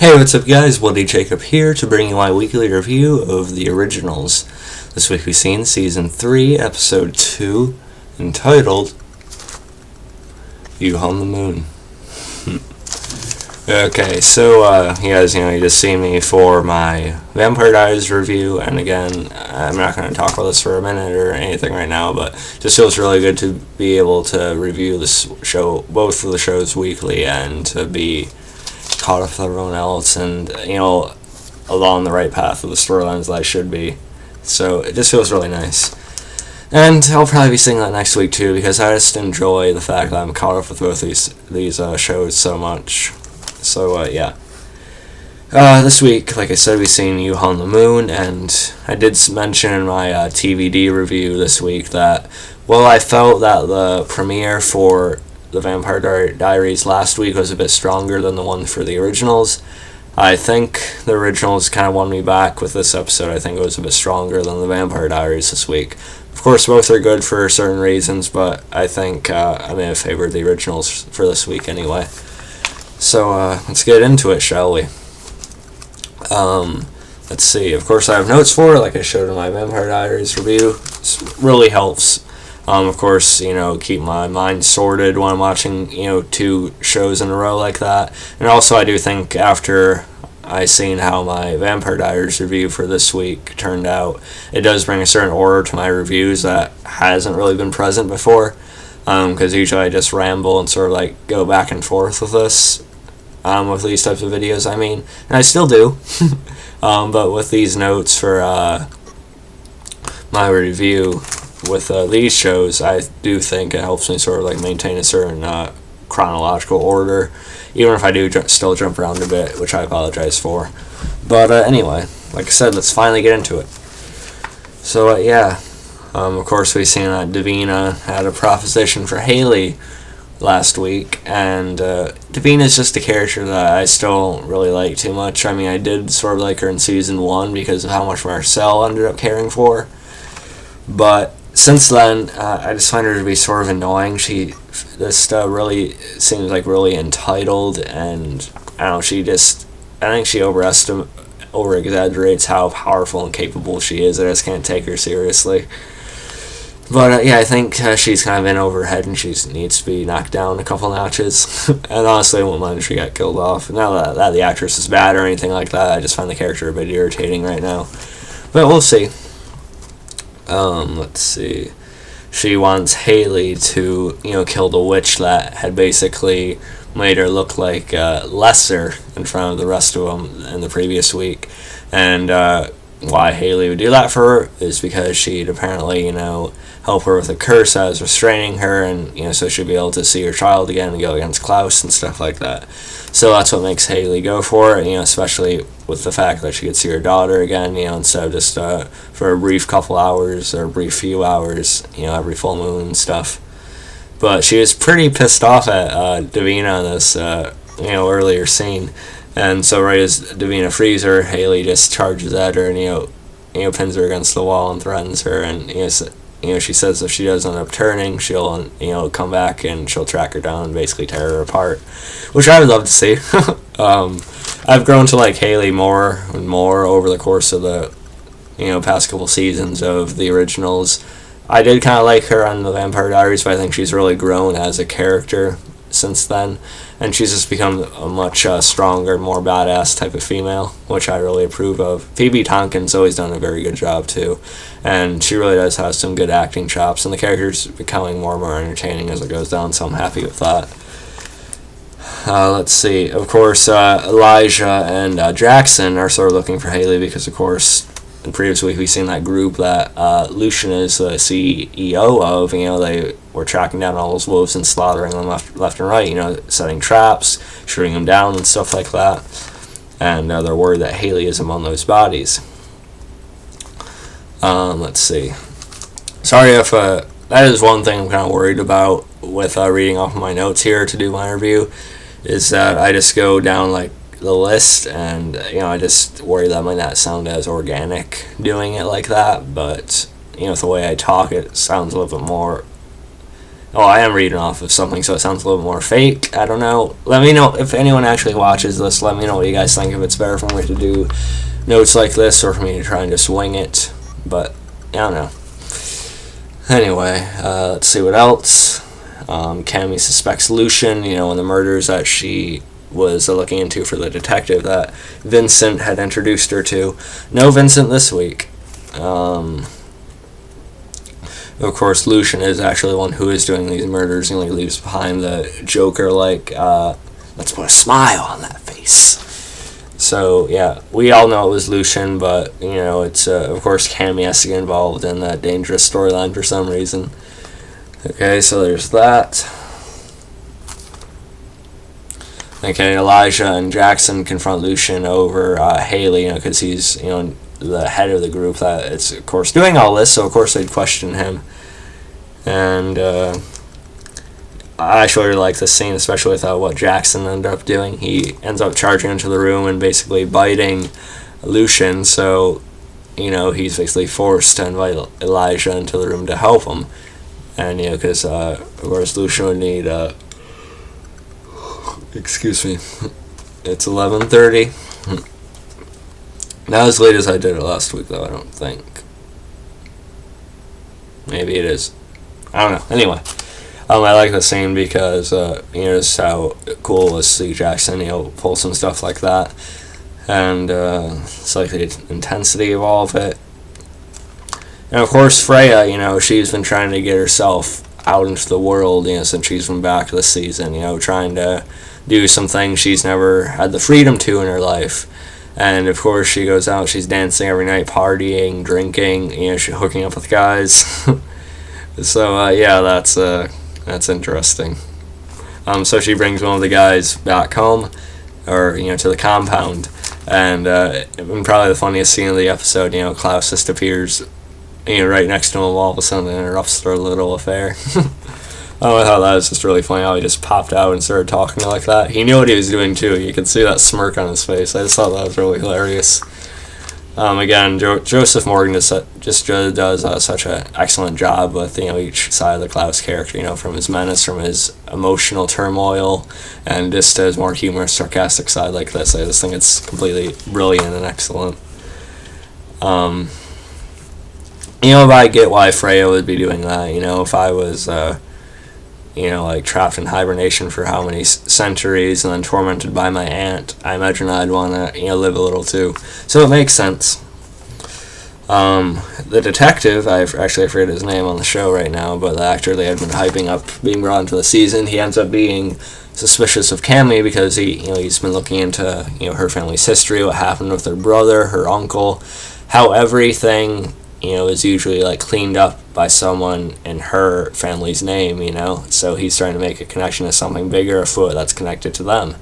Hey, what's up guys? Woody Jacob here to bring you my weekly review of the originals. This week we've seen Season 3, Episode 2, entitled You on the Moon. Okay, so you guys, you just see me for my Vampire Diaries review, and again, I'm not going to talk about this for a minute or anything right now, but it just feels really good to be able to review this show, both of the shows weekly, and to be caught up with everyone else and, along the right path of the storylines that I should be. So it just feels really nice. And I'll probably be seeing that next week too, because I just enjoy the fact that I'm caught up with both these shows so much. So, yeah. This week, like I said, we've seen You on the Moon, and I did mention in my TVD review this week that, well, I felt that the premiere for the Vampire Diaries last week was a bit stronger than the one for the originals. I think the originals kind of won me back with this episode. I think it was a bit stronger than the Vampire Diaries this week. Of course, both are good for certain reasons, but I think I may have favored the originals for this week anyway. So let's get into it, shall we? Let's see. Of course, I have notes for it, like I showed in my Vampire Diaries review. This really helps. Of course, keep my mind sorted when I'm watching, two shows in a row like that. And also, I do think after I seen how my Vampire Diaries review for this week turned out, it does bring a certain order to my reviews that hasn't really been present before. Because usually I just ramble and sort of go back and forth with this, with these types of videos, and I still do. But with these notes for my review with these shows, I do think it helps me sort of maintain a certain chronological order, even if I do still jump around a bit, which I apologize for. But anyway, like I said, let's finally get into it. So yeah, of course we've seen that Davina had a proposition for Hayley last week, and Davina's just a character that I still don't really like too much. I did sort of like her in Season 1 because of how much Marcel ended up caring for, but since then, I just find her to be sort of annoying. This really seems really entitled, and I think she over-exaggerates how powerful and capable she is. I just can't take her seriously. But yeah, I think she's kind of in over her head, and she needs to be knocked down a couple notches. And honestly, I wouldn't mind if she got killed off. Not that the actress is bad or anything like that. I just find the character a bit irritating right now. But we'll see. Let's see. She wants Hayley to, kill the witch that had basically made her look like lesser in front of the rest of them in the previous week. And why Hayley would do that for her is because she'd apparently, help her with a curse that was restraining her, and, so she'd be able to see her child again and go against Klaus and stuff like that. So that's what makes Hayley go for it, especially with the fact that she could see her daughter again, instead of just for a brief couple hours or a brief few hours, every full moon and stuff. But she was pretty pissed off at Davina in this, earlier scene. And so right as Davina frees her, Hayley just charges at her and, pins her against the wall and threatens her. And, she says if she does end up turning, she'll, come back and she'll track her down and basically tear her apart, which I would love to see. I've grown to like Hayley more and more over the course of the, past couple seasons of the originals. I did kind of like her on the Vampire Diaries, but I think she's really grown as a character since then, and she's just become a much stronger, more badass type of female, which I really approve of. Phoebe Tonkin's always done a very good job too, and she really does have some good acting chops, and the character's becoming more and more entertaining as it goes down, so I'm happy with that. Let's see, of course Elijah and Jackson are sort of looking for Hayley because, of course, in previous week we've seen that group that Lucien is the CEO of. They were tracking down all those wolves and slaughtering them left and right, setting traps, shooting them down and stuff like that. And they're worried that Hayley is among those bodies. Let's see. Sorry if that is one thing I'm kind of worried about with reading off of my notes here to do my review, is that I just go down the list, and I just worry that might not sound as organic doing it like that, but with the way I talk, it sounds a little bit more Oh, I am reading off of something, so it sounds a little more fake. I don't know. Let me know if anyone actually watches this. Let me know what you guys think. If it's better for me to do notes like this or for me to try and just wing it. But, I don't know. Anyway, let's see what else. Cammy suspects Lucien, in the murders that she was looking into for the detective that Vincent had introduced her to. No Vincent this week. Of course, Lucien is actually the one who is doing these murders. He only leaves behind the Joker, let's put a smile on that face. So, yeah, we all know it was Lucien, but, it's, of course, Cammy has to get involved in that dangerous storyline for some reason. Okay, so there's that. Okay, Elijah and Jackson confront Lucien over Hayley, because he's, the head of the group that is, of course, doing all this, so of course they'd question him. And I actually really like this scene, especially with what Jackson ended up doing. He ends up charging into the room and basically biting Lucien, so he's basically forced to invite Elijah into the room to help him. And because of course Lucien would need excuse me, it's 11:30. Not as late as I did it last week, though, I don't think. Maybe it is. I don't know. Anyway, I like the scene because, just how cool it was to see Jackson, pull some stuff like that. And it's like the intensity of all of it. And, of course, Freya, she's been trying to get herself out into the world, since she's been back this season, trying to do some things she's never had the freedom to in her life. And of course she goes out, she's dancing every night, partying, drinking, she's hooking up with guys. So yeah, that's interesting. So she brings one of the guys back home, or to the compound, and probably the funniest scene of the episode, Klaus just appears, right next to him all of a sudden and interrupts their little affair. I thought that was just really funny how he just popped out and started talking like that. He knew what he was doing too. You could see that smirk on his face. I just thought that was really hilarious. Again, Joseph Morgan does such an excellent job with each side of the Klaus character. From his menace, from his emotional turmoil, and just his more humorous, sarcastic side like this. I just think it's completely brilliant and excellent. I get why Freya would be doing that. If I was trapped in hibernation for how many centuries and then tormented by my aunt, I imagine I'd want to, live a little too. So it makes sense. The detective, I forget his name on the show right now, but the actor they had been hyping up being brought into the season, he ends up being suspicious of Cammy because he's been looking into, her family's history, what happened with her brother, her uncle, how everything is usually cleaned up by someone in her family's name, so he's trying to make a connection to something bigger afoot that's connected to them.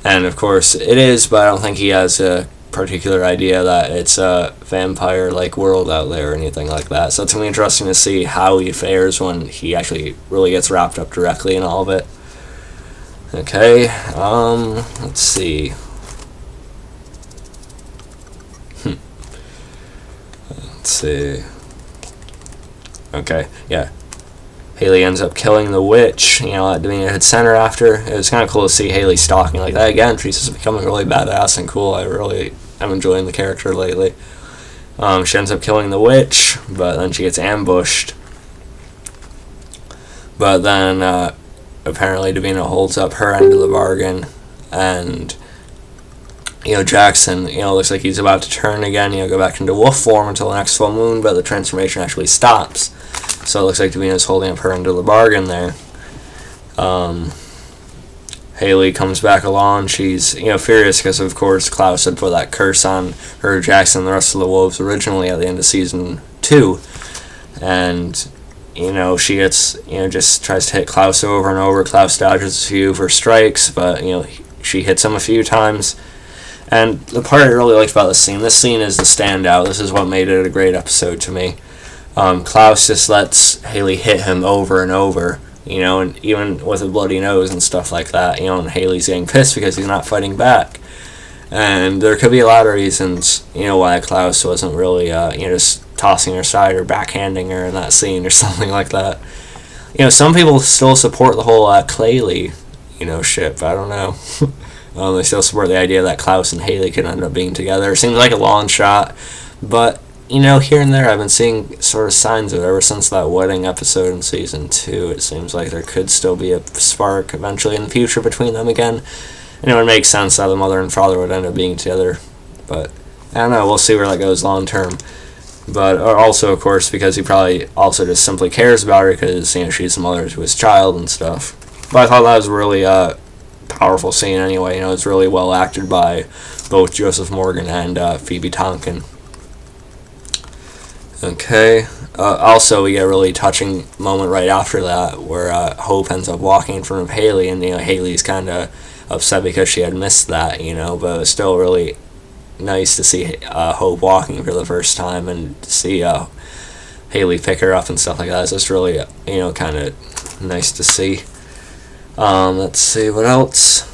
And of course it is, but I don't think he has a particular idea that it's a vampire world out there or anything like that. So it's going to be interesting to see how he fares when he actually really gets wrapped up directly in all of it. Okay, let's see. Let's see. Okay, yeah. Hayley ends up killing the witch, that Davina had sent her after. It was kind of cool to see Hayley stalking like that again. She's just becoming really badass and cool. I'm enjoying the character lately. She ends up killing the witch, but then she gets ambushed. But then, apparently Davina holds up her end of the bargain, and Jackson, looks like he's about to turn again, go back into wolf form until the next full moon, but the transformation actually stops. So it looks like Davina's holding up her end of the bargain there. Hayley comes back along. She's, furious because, of course, Klaus had put that curse on her, Jackson, and the rest of the wolves originally at the end of season 2. And, she gets, just tries to hit Klaus over and over. Klaus dodges a few of her strikes, but, she hits him a few times. And the part I really liked about this scene is the standout. This is what made it a great episode to me. Klaus just lets Hayley hit him over and over, and even with a bloody nose and stuff like that, and Hayley's getting pissed because he's not fighting back. And there could be a lot of reasons, why Klaus wasn't really, just tossing her aside or backhanding her in that scene or something like that. some people still support the whole Claylee, ship. I don't know. They still support the idea that Klaus and Hayley could end up being together. It seems like a long shot, but here and there I've been seeing sort of signs of it ever since that wedding episode in season 2. It seems like there could still be a spark eventually in the future between them again. And it would make sense that the mother and father would end up being together. But I don't know, we'll see where that goes long term. But also, of course, because he probably also just simply cares about her because, she's the mother to his child and stuff. But I thought that was a really powerful scene anyway. It was really well acted by both Joseph Morgan and Phoebe Tonkin. Okay. Also, we get a really touching moment right after that where Hope ends up walking in front of Hayley, and Hayley's kind of upset because she had missed that, but it was still really nice to see Hope walking for the first time and see Hayley pick her up and stuff like that. So it's really, kind of nice to see. Let's see, what else?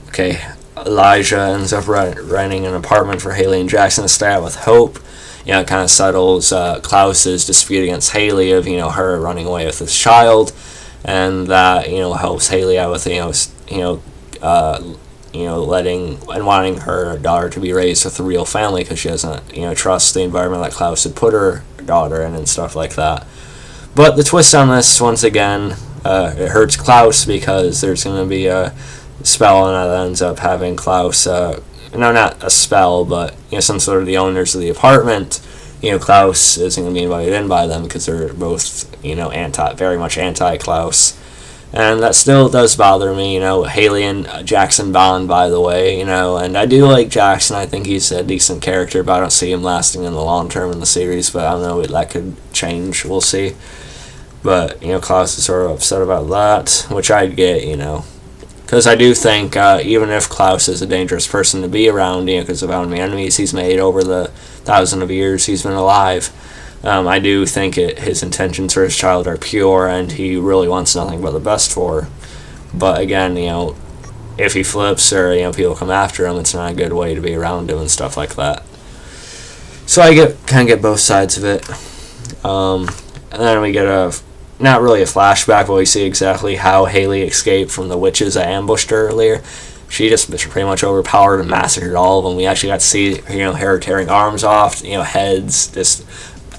Okay, Elijah ends up renting an apartment for Hayley and Jackson to stay at with Hope. It kind of settles Klaus's dispute against Hayley of, her running away with his child, and that, helps Hayley out with, letting and wanting her daughter to be raised with a real family because she doesn't, trust the environment that Klaus had put her daughter in and stuff like that. But the twist on this, once again, it hurts Klaus because there's going to be a spell, and that ends up having Klaus, not a spell, but, since they're the owners of the apartment, Klaus isn't going to be invited in by them because they're both, very much anti-Klaus. And that still does bother me, Hayley and Jackson bond, by the way, and I do like Jackson. I think he's a decent character, but I don't see him lasting in the long term in the series, but I don't know, that could change, we'll see. But, Klaus is sort of upset about that, which I get, because I do think, even if Klaus is a dangerous person to be around, because of how many enemies he's made over the 1,000 of years he's been alive, I do think his intentions for his child are pure, and he really wants nothing but the best for her. But again, if he flips or, people come after him, it's not a good way to be around him and stuff like that. So I kind of get both sides of it. And then we get not really a flashback, but we see exactly how Hayley escaped from the witches that ambushed her earlier. She just pretty much overpowered and massacred all of them. We actually got to see, her tearing arms off, heads, just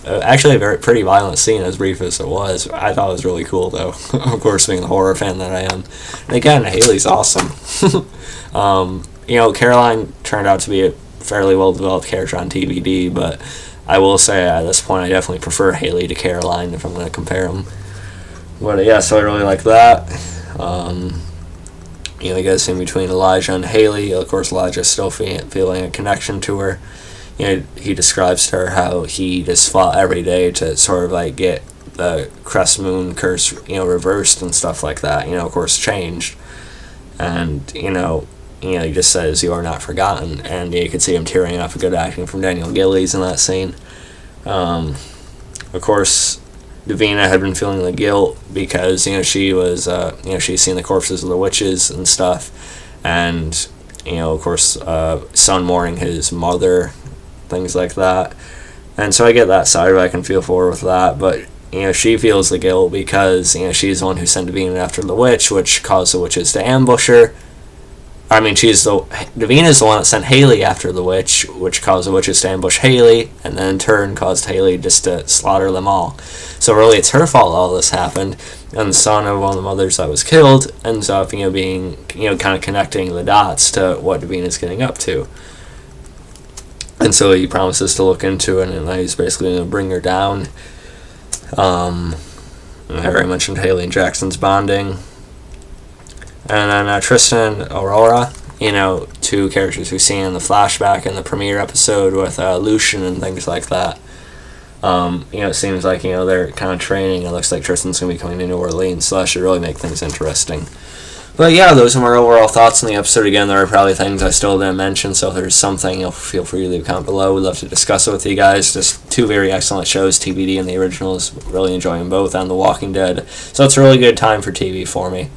actually a pretty violent scene, as brief as it was. I thought it was really cool, though. Of course, being the horror fan that I am. And again, Hayley's awesome. Caroline turned out to be a fairly well-developed character on TVD, but I will say at this point I definitely prefer Hayley to Caroline if I'm going to compare them. But yeah, so I really like that. You guys in between Elijah and Hayley. Of course, Elijah's still feeling a connection to her. He describes to her how he just fought every day to sort of get the Crest Moon curse, reversed and stuff like that. Of course, changed. And, he just says, "You are not forgotten." And you could see him tearing up. Good acting from Daniel Gillies in that scene. Of course, Davina had been feeling the guilt because, she was, she's seen the corpses of the witches and stuff. And, of course, son mourning his mother, things like that. And so I get that side, I can feel for her with that. But, she feels the guilt because, she's the one who sent Davina after the witch, which caused the witches to ambush her. I mean, Davina's the one that sent Hayley after the witch, which caused the witches to ambush Hayley, and then in turn caused Hayley just to slaughter them all. So really, it's her fault all this happened, and the son of one of the mothers that was killed ends up, being, kind of connecting the dots to what Davina's getting up to. And so he promises to look into it, and he's basically going to bring her down. I already mentioned Hayley and Jackson's bonding. And then Tristan and Aurora, two characters we've seen in the flashback in the premiere episode with Lucien and things like that. It seems like, they're kind of training. It looks like Tristan's going to be coming to New Orleans, so that should really make things interesting. But yeah, those are my overall thoughts on the episode. Again, there are probably things I still didn't mention, so if there's something, feel free to leave a comment below. We'd love to discuss it with you guys. Just two very excellent shows, TVD and the originals. Really enjoying both, and The Walking Dead. So it's a really good time for TV for me.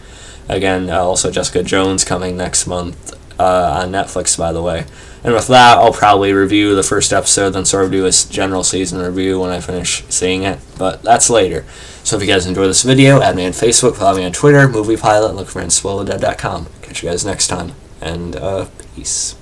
Again, also Jessica Jones coming next month on Netflix, by the way. And with that, I'll probably review the first episode, then sort of do a general season review when I finish seeing it. But that's later. So if you guys enjoyed this video, add me on Facebook, follow me on Twitter, MoviePilot, and look for InSpoilerDead.com. Catch you guys next time, and peace.